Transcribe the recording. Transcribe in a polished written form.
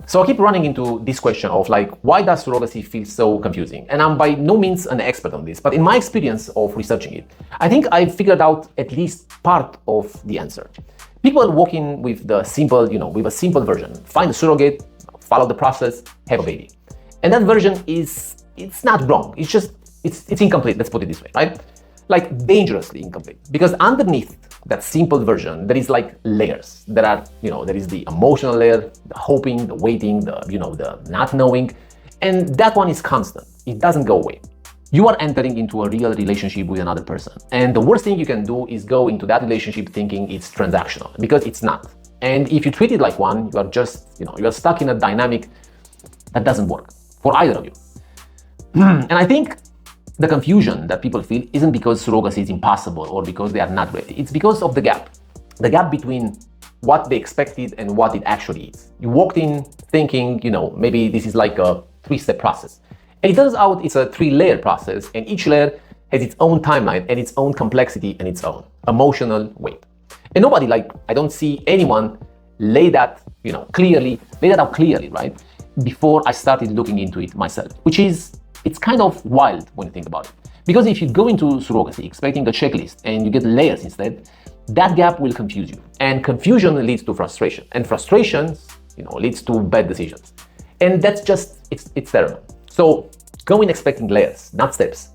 So I keep running into this question of like, why does surrogacy feel so confusing? And I'm by no means an expert on this, but in my experience of researching it, I think I've figured out at least part of the answer. People walk in with the simple, with a simple version, find a surrogate, follow the process, have a baby. And that version it's not wrong. It's just, it's incomplete, let's put it this way, right? Like dangerously incomplete. Because underneath that simple version, there is like layers. There are, there is the emotional layer, the hoping, the waiting, the not knowing. And that one is constant. It doesn't go away. You are entering into a real relationship with another person. And the worst thing you can do is go into that relationship thinking it's transactional, because it's not. And if you treat it like one, you are just, you are stuck in a dynamic that doesn't work for either of you. And I think the confusion that people feel isn't because surrogacy is impossible or because they are not ready. It's because of the gap between what they expected and what it actually is. You walked in thinking, maybe this is like a 3-step process. And it turns out it's a 3-layer process, and each layer has its own timeline and its own complexity and its own emotional weight. And nobody, I don't see anyone lay that out clearly, right? Before I started looking into it myself, it's kind of wild when you think about it. Because if you go into surrogacy expecting a checklist and you get layers instead, that gap will confuse you. And confusion leads to frustration. And frustration, leads to bad decisions. And that's just, it's terrible. So go in expecting layers, not steps.